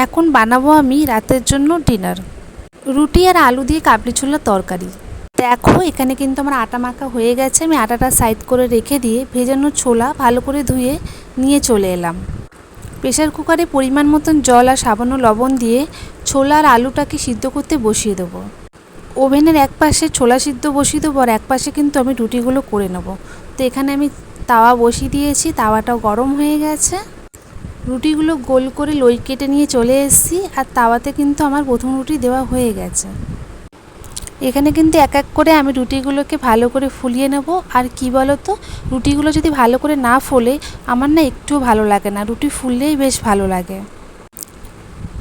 এখন বানাবো আমি রাতের জন্য ডিনার। রুটি আর আলু দিয়ে কাবলি ছোলার তরকারি। দেখো এখানে কিন্তু আমার আটা মাখা হয়ে গেছে। আমি আটাটা সাইড করে রেখে দিয়ে ভেজানো ছোলা ভালো করে ধুয়ে নিয়ে চলে এলাম। প্রেসার কুকারে পরিমাণ মতন জল আর সামান্য লবণ দিয়ে ছোলা আর আলুটাকে সিদ্ধ করতে বসিয়ে দেবো। ওভেনের এক পাশে ছোলা সিদ্ধ বসিয়ে দেবো আর এক পাশে কিন্তু আমি রুটিগুলো করে নেব। তো এখানে আমি তাওয়া বসিয়ে দিয়েছি, তাওয়াটাও গরম হয়ে গেছে। রুটিগুলো গোল করে লই কেটে নিয়ে চলে এসেছি আর তাওয়াতে কিন্তু আমার প্রথম রুটি দেওয়া হয়ে গেছে। এখানে কিন্তু এক এক করে আমি রুটিগুলোকে ভালো করে ফুলিয়ে নেব। আর কি বলো তো, রুটিগুলো যদি ভালো করে না ফোলে আমার না একটুও ভালো লাগে না, রুটি ফুললেই বেশ ভালো লাগে।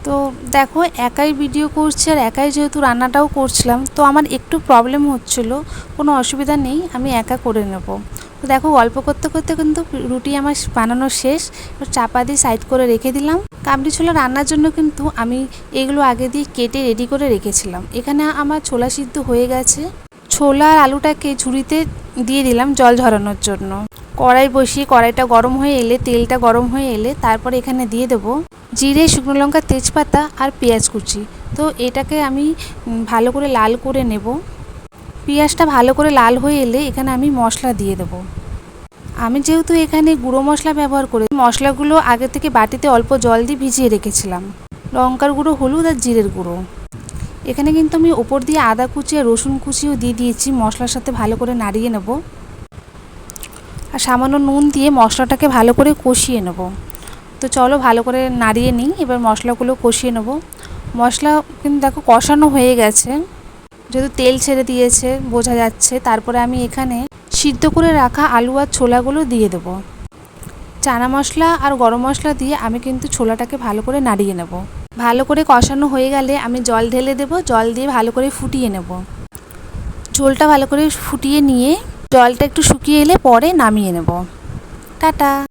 তো দেখো একাই ভিডিও করছি আর একাই যেহেতু রান্নাটাও করছিলাম, তো আমার একটু প্রবলেম হচ্ছিলো। কোনো অসুবিধা নেই, আমি একা করে নেব। তো দেখো গল্প করতে করতে কিন্তু রুটি আমার বানানো শেষ। চাপা দিয়ে সাইড করে রেখে দিলাম। কাবলি ছোলা রান্নার জন্য কিন্তু আমি এগুলো আগে দিয়ে কেটে রেডি করে রেখেছিলাম। এখানে আমার ছোলা সিদ্ধ হয়ে গেছে। ছোলা আর আলুটাকে ঝুড়িতে দিয়ে দিলাম জল ঝরানোর জন্য। কড়াই বসিয়ে কড়াইটা গরম হয়ে এলে, তেলটা গরম হয়ে এলে তারপরে এখানে দিয়ে দেবো জিরে, শুকনো লঙ্কা, তেজপাতা আর পেঁয়াজ কুচি। তো এটাকে আমি ভালো করে লাল করে নেব। পেঁয়াজটা ভালো করে লাল হয়ে এলে এখানে আমি মশলা দিয়ে দেবো। আমি যেহেতু এখানে গুঁড়ো মশলা ব্যবহার করি, মশলাগুলো আগে থেকে বাটিতে অল্প জল দিয়ে ভিজিয়ে রেখেছিলাম। লঙ্কার গুঁড়ো, হলুদ আর জিরের গুঁড়ো। এখানে কিন্তু আমি ওপর দিয়ে আদা কুচি আর রসুন কুচিও দিয়ে দিয়েছি। মশলার সাথে ভালো করে নাড়িয়ে নেব আর সামান্য নুন দিয়ে মশলাটাকে ভালো করে কষিয়ে নেব। তো চলো ভালো করে নাড়িয়ে নিই, এবার মশলাগুলো কষিয়ে নেব। মশলা কিন্তু দেখো কষানো হয়ে গেছে, যেহেতু তেল ছেড়ে দিয়েছে বোঝা যাচ্ছে। তারপরে আমি এখানে সিদ্ধ করে রাখা আলু আর ছোলাগুলো দিয়ে দেবো। চানা মশলা আর গরম মশলা দিয়ে আমি কিন্তু ছোলাটাকে ভালো করে নাড়িয়ে নেব। ভালো করে কষানো হয়ে গেলে আমি জল ঢেলে দেবো। জল দিয়ে ভালো করে ফুটিয়ে নেব। ঝোলটা ভালো করে ফুটিয়ে নিয়ে জলটা একটু শুকিয়ে এলে পরে নামিয়ে নেব। টাটা।